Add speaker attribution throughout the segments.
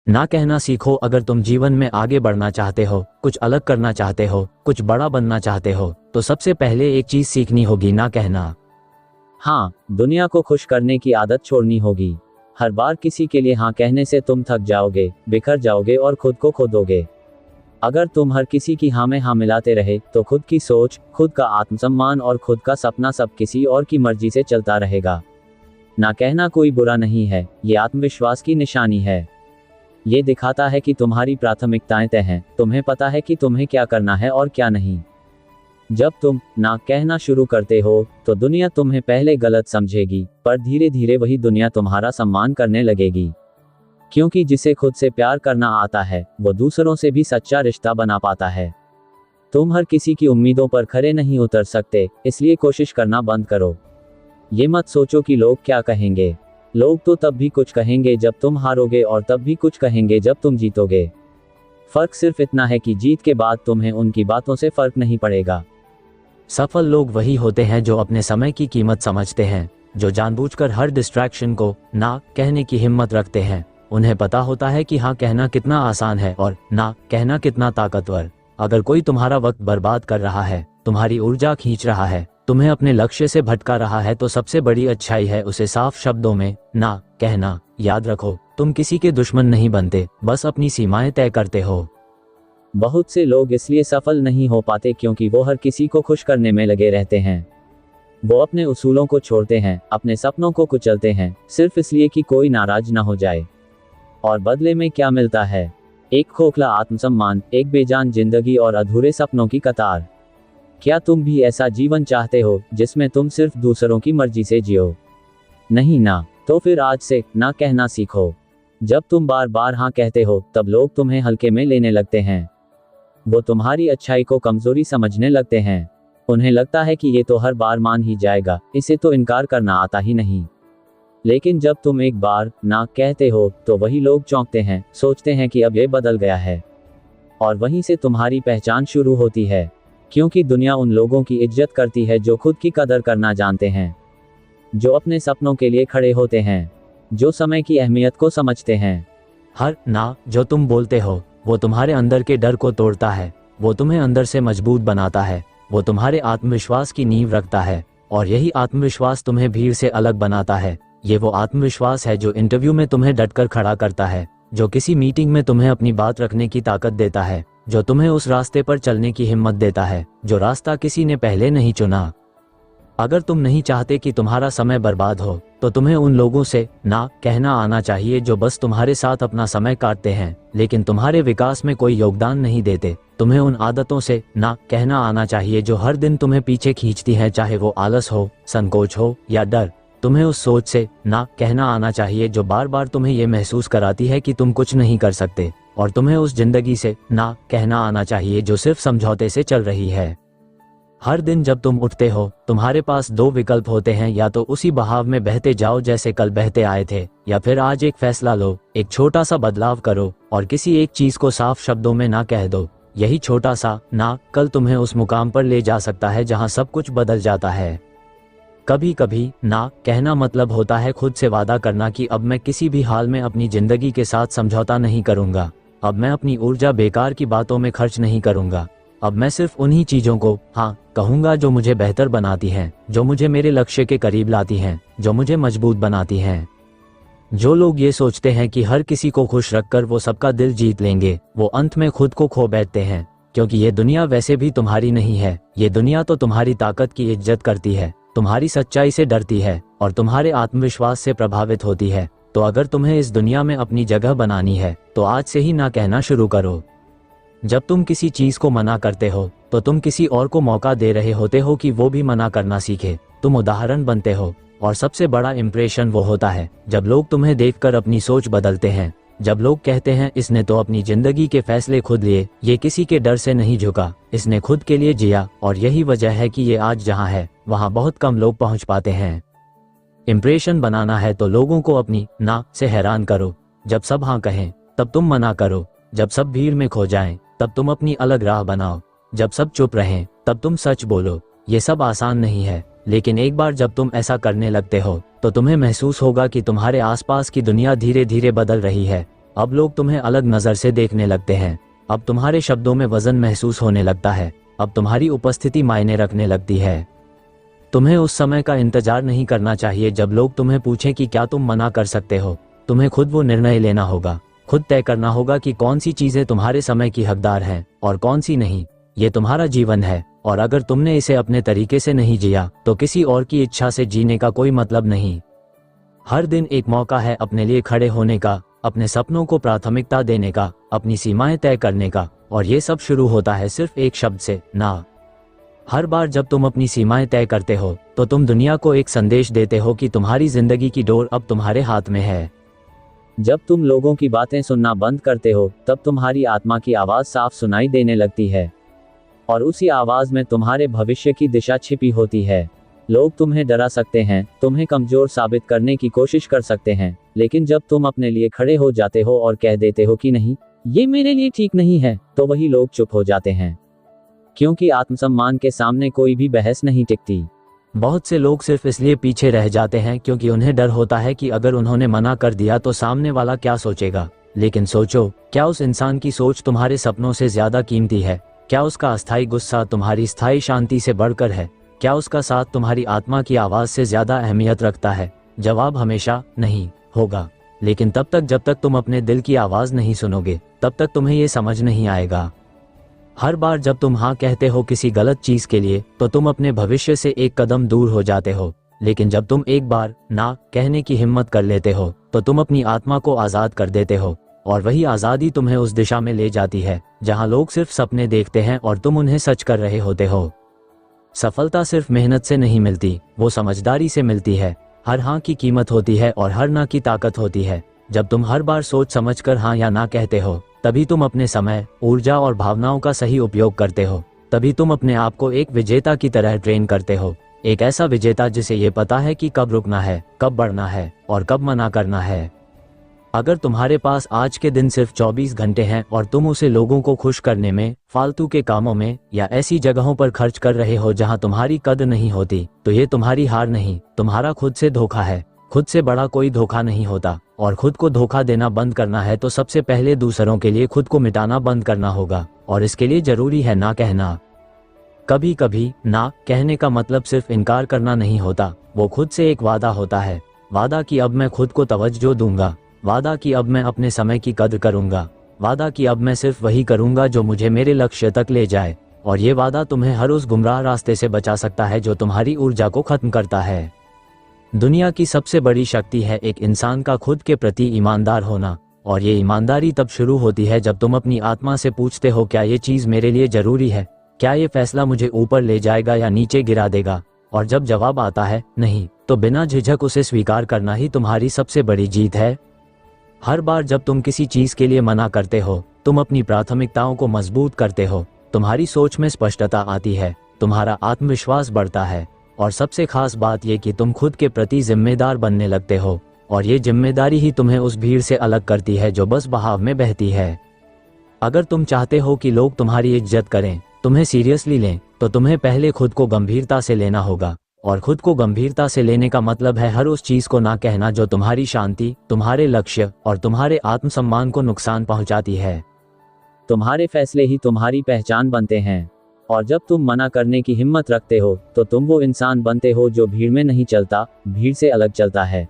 Speaker 1: ना कहना सीखो। अगर तुम जीवन में आगे बढ़ना चाहते हो, कुछ अलग करना चाहते हो, कुछ बड़ा बनना चाहते हो, तो सबसे पहले एक चीज सीखनी होगी, ना कहना।
Speaker 2: हाँ, दुनिया को खुश करने की आदत छोड़नी होगी। हर बार किसी के लिए हाँ कहने से तुम थक जाओगे, बिखर जाओगे और खुद को खो दोगे। अगर तुम हर किसी की हाँ में हाँ मिलाते रहे तो खुद की सोच, खुद का आत्मसम्मान और खुद का सपना सब किसी और की मर्जी से चलता रहेगा। ना कहना कोई बुरा नहीं है, ये आत्मविश्वास की निशानी है। ये दिखाता है कि तुम्हारी प्राथमिकताएं तय हैं, तुम्हें पता है कि तुम्हें क्या करना है और क्या नहीं। जब तुम ना कहना शुरू करते हो तो दुनिया तुम्हें पहले गलत समझेगी, पर धीरे धीरे वही दुनिया तुम्हारा सम्मान करने लगेगी। क्योंकि जिसे खुद से प्यार करना आता है वो दूसरों से भी सच्चा रिश्ता बना पाता है। तुम हर किसी की उम्मीदों पर खरे नहीं उतर सकते, इसलिए कोशिश करना बंद करो। ये मत सोचो कि लोग क्या कहेंगे। लोग तो तब भी कुछ कहेंगे जब तुम हारोगे और तब भी कुछ कहेंगे जब तुम जीतोगे। फर्क सिर्फ इतना है कि जीत के बाद तुम्हें उनकी बातों से फर्क नहीं पड़ेगा।
Speaker 1: सफल लोग वही होते हैं जो अपने समय की कीमत समझते हैं, जो जानबूझकर हर डिस्ट्रैक्शन को ना कहने की हिम्मत रखते हैं। उन्हें पता होता है कि हाँ कहना कितना आसान है और ना कहना कितना ताकतवर। अगर कोई तुम्हारा वक्त बर्बाद कर रहा है, तुम्हारी ऊर्जा खींच रहा है, तुम्हें अपने लक्ष्य से भटका रहा है, तो सबसे बड़ी अच्छाई है उसे साफ शब्दों में ना कहना। याद रखो, तुम किसी के दुश्मन नहीं बनते, बस अपनी सीमाएं तय करते हो।
Speaker 2: बहुत से लोग इसलिए सफल नहीं हो पाते क्योंकि वो हर किसी को खुश करने में लगे रहते हैं। वो अपने उसूलों को छोड़ते हैं, अपने सपनों को कुचलते हैं, सिर्फ इसलिए कि कोई नाराज ना हो जाए। और बदले में क्या मिलता है? एक खोखला आत्मसम्मान, एक बेजान जिंदगी और अधूरे सपनों की कतार। क्या तुम भी ऐसा जीवन चाहते हो जिसमें तुम सिर्फ दूसरों की मर्जी से जियो? नहीं ना, तो फिर आज से ना कहना सीखो। जब तुम बार बार हाँ कहते हो तब लोग तुम्हें हल्के में लेने लगते हैं। वो तुम्हारी अच्छाई को कमजोरी समझने लगते हैं। उन्हें लगता है कि ये तो हर बार मान ही जाएगा, इसे तो इनकार करना आता ही नहीं। लेकिन जब तुम एक बार ना कहते हो तो वही लोग चौंकते हैं, सोचते हैं कि अब ये बदल गया है। और वहीं से तुम्हारी पहचान शुरू होती है। क्योंकि दुनिया उन लोगों की इज्जत करती है जो खुद की कदर करना जानते हैं, जो अपने सपनों के लिए खड़े होते हैं, जो समय की अहमियत को समझते हैं।
Speaker 1: हर ना जो तुम बोलते हो वो तुम्हारे अंदर के डर को तोड़ता है, वो तुम्हें अंदर से मजबूत बनाता है, वो तुम्हारे आत्मविश्वास की नींव रखता है। और यही आत्मविश्वास तुम्हें भीड़ से अलग बनाता है। ये वो आत्मविश्वास है जो इंटरव्यू में तुम्हें डटकर खड़ा करता है, जो किसी मीटिंग में तुम्हें अपनी बात रखने की ताकत देता है, जो तुम्हें उस रास्ते पर चलने की हिम्मत देता है जो रास्ता किसी ने पहले नहीं चुना। अगर तुम नहीं चाहते कि तुम्हारा समय बर्बाद हो तो तुम्हें उन लोगों से ना कहना आना चाहिए जो बस तुम्हारे साथ अपना समय काटते हैं लेकिन तुम्हारे विकास में कोई योगदान नहीं देते। तुम्हें उन आदतों से ना कहना आना चाहिए जो हर दिन तुम्हें पीछे खींचती हैं, चाहे वो आलस हो, संकोच हो या डर। तुम्हें उस सोच से ना कहना आना चाहिए जो बार बार तुम्हें ये महसूस कराती है कि तुम कुछ नहीं कर सकते। और तुम्हें उस जिंदगी से ना कहना आना चाहिए जो सिर्फ समझौते से चल रही है। हर दिन जब तुम उठते हो तुम्हारे पास दो विकल्प होते हैं, या तो उसी बहाव में बहते जाओ जैसे कल बहते आए थे, या फिर आज एक फैसला लो, एक छोटा सा बदलाव करो और किसी एक चीज को साफ शब्दों में ना कह दो। यही छोटा सा ना कल तुम्हें उस मुकाम पर ले जा सकता है जहां सब कुछ बदल जाता है। कभी कभी ना कहना मतलब होता है खुद से वादा करना कि अब मैं किसी भी हाल में अपनी जिंदगी के साथ समझौता नहीं करूंगा। अब मैं अपनी ऊर्जा बेकार की बातों में खर्च नहीं करूंगा। अब मैं सिर्फ उन्हीं चीजों को हाँ कहूंगा जो मुझे बेहतर बनाती हैं, जो मुझे मेरे लक्ष्य के करीब लाती हैं, जो मुझे मजबूत बनाती हैं। जो लोग ये सोचते हैं कि हर किसी को खुश रखकर वो सबका दिल जीत लेंगे, वो अंत में खुद को खो बैठते हैं। क्योंकि ये दुनिया वैसे भी तुम्हारी नहीं है। ये दुनिया तो तुम्हारी ताकत की इज्जत करती है, तुम्हारी सच्चाई से डरती है और तुम्हारे आत्मविश्वास से प्रभावित होती है। तो अगर तुम्हें इस दुनिया में अपनी जगह बनानी है तो आज से ही ना कहना शुरू करो। जब तुम किसी चीज को मना करते हो तो तुम किसी और को मौका दे रहे होते हो कि वो भी मना करना सीखे। तुम उदाहरण बनते हो। और सबसे बड़ा इंप्रेशन वो होता है जब लोग तुम्हें देखकर अपनी सोच बदलते हैं। जब लोग कहते हैं इसने तो अपनी जिंदगी के फैसले खुद लिए, ये किसी के डर से नहीं झुका, इसने खुद के लिए जिया। और यही वजह है कि ये आज जहाँ है वहाँ बहुत कम लोग पहुँच पाते हैं। इंप्रेशन बनाना है तो लोगों को अपनी ना से हैरान करो। जब सब हाँ कहें तब तुम मना करो। जब सब भीड़ में खो जाएं तब तुम अपनी अलग राह बनाओ। जब सब चुप रहें तब तुम सच बोलो। ये सब आसान नहीं है, लेकिन एक बार जब तुम ऐसा करने लगते हो तो तुम्हें महसूस होगा कि तुम्हारे आसपास की दुनिया धीरे धीरे बदल रही है। अब लोग तुम्हें अलग नज़र से देखने लगते हैं। अब तुम्हारे शब्दों में वजन महसूस होने लगता है। अब तुम्हारी उपस्थिति मायने रखने लगती है। तुम्हें उस समय का इंतजार नहीं करना चाहिए जब लोग तुम्हें पूछें कि क्या तुम मना कर सकते हो। तुम्हें खुद वो निर्णय लेना होगा, खुद तय करना होगा कि कौन सी चीज़ें तुम्हारे समय की हकदार हैं और कौन सी नहीं। ये तुम्हारा जीवन है, और अगर तुमने इसे अपने तरीके से नहीं जिया तो किसी और की इच्छा से जीने का कोई मतलब नहीं। हर दिन एक मौका है अपने लिए खड़े होने का, अपने सपनों को प्राथमिकता देने का, अपनी सीमाएं तय करने का, और ये सब शुरू होता है सिर्फ एक शब्द से, ना। हर बार जब तुम अपनी सीमाएं तय करते हो तो तुम दुनिया को एक संदेश देते हो कि तुम्हारी जिंदगी की डोर अब तुम्हारे हाथ में है।
Speaker 2: जब तुम लोगों की बातें सुनना बंद करते हो तब तुम्हारी आत्मा की आवाज़ साफ सुनाई देने लगती है, और उसी आवाज़ में तुम्हारे भविष्य की दिशा छिपी होती है। लोग तुम्हें डरा सकते हैं, तुम्हें कमज़ोर साबित करने की कोशिश कर सकते हैं, लेकिन जब तुम अपने लिए खड़े हो जाते हो और कह देते हो कि नहीं, ये मेरे लिए ठीक नहीं है, तो वही लोग चुप हो जाते हैं, क्योंकि आत्मसम्मान के सामने कोई भी बहस नहीं टिकती।
Speaker 1: बहुत से लोग सिर्फ इसलिए पीछे रह जाते हैं क्योंकि उन्हें डर होता है कि अगर उन्होंने मना कर दिया तो सामने वाला क्या सोचेगा। लेकिन सोचो, क्या उस इंसान की सोच तुम्हारे सपनों से ज्यादा कीमती है? क्या उसका अस्थायी गुस्सा तुम्हारी स्थायी शांति से बढ़कर है? क्या उसका साथ तुम्हारी आत्मा की आवाज से ज्यादा अहमियत रखता है? जवाब हमेशा नहीं होगा। लेकिन तब तक जब तक तुम अपने दिल की आवाज नहीं सुनोगे तब तक तुम्हें ये समझ नहीं आएगा। हर बार जब तुम हाँ कहते हो किसी गलत चीज के लिए तो तुम अपने भविष्य से एक कदम दूर हो जाते हो, लेकिन जब तुम एक बार ना कहने की हिम्मत कर लेते हो तो तुम अपनी आत्मा को आजाद कर देते हो, और वही आजादी तुम्हें उस दिशा में ले जाती है जहां लोग सिर्फ सपने देखते हैं और तुम उन्हें सच कर रहे होते हो। सफलता सिर्फ मेहनत से नहीं मिलती, वो समझदारी से मिलती है। हर हाँ की कीमत होती है और हर ना की ताकत होती है। जब तुम हर बार सोच समझकर हाँ या ना कहते हो तभी तुम अपने समय, ऊर्जा और भावनाओं का सही उपयोग करते हो। तभी तुम अपने आप को एक विजेता की तरह ट्रेन करते हो, एक ऐसा विजेता जिसे ये पता है कि कब रुकना है, कब बढ़ना है और कब मना करना है। अगर तुम्हारे पास आज के दिन सिर्फ 24 घंटे हैं और तुम उसे लोगों को खुश करने में, फालतू के कामों में या ऐसी जगहों पर खर्च कर रहे हो जहां तुम्हारी कद्र नहीं होती, तो ये तुम्हारी हार नहीं, तुम्हारा खुद से धोखा है। खुद से बड़ा कोई धोखा नहीं होता, और खुद को धोखा देना बंद करना है तो सबसे पहले दूसरों के लिए खुद को मिटाना बंद करना होगा, और इसके लिए जरूरी है ना कहना। कभी कभी ना कहने का मतलब सिर्फ इनकार करना नहीं होता, वो खुद से एक वादा होता है। वादा कि अब मैं खुद को तवज्जो दूंगा, वादा कि अब मैं अपने समय की कद्र करूंगा, वादा कि अब मैं सिर्फ वही करूंगा जो मुझे मेरे लक्ष्य तक ले जाए। और ये वादा तुम्हें हर उस गुमराह रास्ते से बचा सकता है जो तुम्हारी ऊर्जा को खत्म करता है। दुनिया की सबसे बड़ी शक्ति है एक इंसान का खुद के प्रति ईमानदार होना, और ये ईमानदारी तब शुरू होती है जब तुम अपनी आत्मा से पूछते हो, क्या ये चीज़ मेरे लिए जरूरी है? क्या ये फैसला मुझे ऊपर ले जाएगा या नीचे गिरा देगा? और जब जवाब आता है नहीं, तो बिना झिझक उसे स्वीकार करना ही तुम्हारी सबसे बड़ी जीत है। हर बार जब तुम किसी चीज़ के लिए मना करते हो तुम अपनी प्राथमिकताओं को मजबूत करते हो, तुम्हारी सोच में स्पष्टता आती है, तुम्हारा आत्मविश्वास बढ़ता है, और सबसे खास बात यह कि तुम खुद के प्रति जिम्मेदार बनने लगते हो। और ये जिम्मेदारी ही तुम्हें उस भीड़ से अलग करती है जो बस बहाव में बहती है। अगर तुम चाहते हो कि लोग तुम्हारी इज्जत करें, तुम्हें सीरियसली लें, तो तुम्हें पहले खुद को गंभीरता से लेना होगा। और खुद को गंभीरता से लेने का मतलब है हर उस चीज को ना कहना जो तुम्हारी शांति, तुम्हारे लक्ष्य और तुम्हारे आत्मसम्मान को नुकसान पहुंचाती है।
Speaker 2: तुम्हारे फैसले ही तुम्हारी पहचान बनते हैं, और जब तुम मना करने की हिम्मत रखते हो तो तुम वो इंसान बनते हो जो भीड़ में नहीं चलता, भीड़ से अलग चलता है।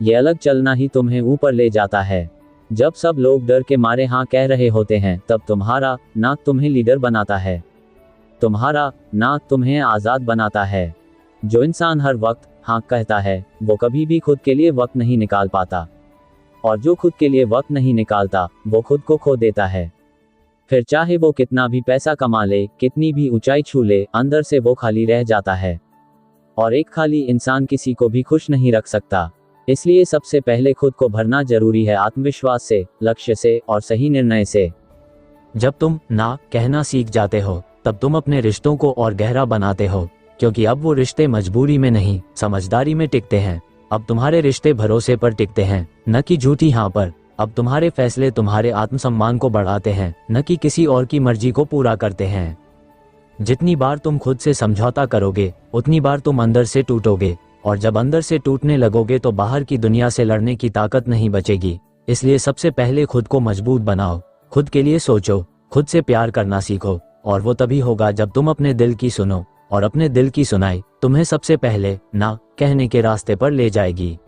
Speaker 2: ये अलग चलना ही तुम्हें ऊपर ले जाता है। जब सब लोग डर के मारे हाँ कह रहे होते हैं तब तुम्हारा ना तुम्हें लीडर बनाता है, तुम्हारा ना तुम्हें आज़ाद बनाता है। जो इंसान हर वक्त हाँ कहता है वो कभी भी खुद के लिए वक्त नहीं निकाल पाता, और जो खुद के लिए वक्त नहीं निकालता वो खुद को खो देता है। फिर चाहे वो कितना भी पैसा कमा ले, कितनी भी ऊंचाई छू ले, अंदर से वो खाली रह जाता है। और एक खाली इंसान किसी को भी खुश नहीं रख सकता। इसलिए सबसे पहले खुद को भरना जरूरी है, आत्मविश्वास से, लक्ष्य से और सही निर्णय से।
Speaker 1: जब तुम ना कहना सीख जाते हो तब तुम अपने रिश्तों को और गहरा बनाते हो, क्योंकि अब वो रिश्ते मजबूरी में नहीं, समझदारी में टिकते हैं। अब तुम्हारे रिश्ते भरोसे पर टिकते हैं, न कि झूठी हाँ पर। अब तुम्हारे फैसले तुम्हारे आत्मसम्मान को बढ़ाते हैं, न कि किसी और की मर्जी को पूरा करते हैं। जितनी बार तुम खुद से समझौता करोगे उतनी बार तुम अंदर से टूटोगे, और जब अंदर से टूटने लगोगे तो बाहर की दुनिया से लड़ने की ताकत नहीं बचेगी। इसलिए सबसे पहले खुद को मजबूत बनाओ, खुद के लिए सोचो, खुद से प्यार करना सीखो, और वो तभी होगा जब तुम अपने दिल की सुनो, और अपने दिल की सुनाई तुम्हें सबसे पहले ना कहने के रास्ते पर ले जाएगी।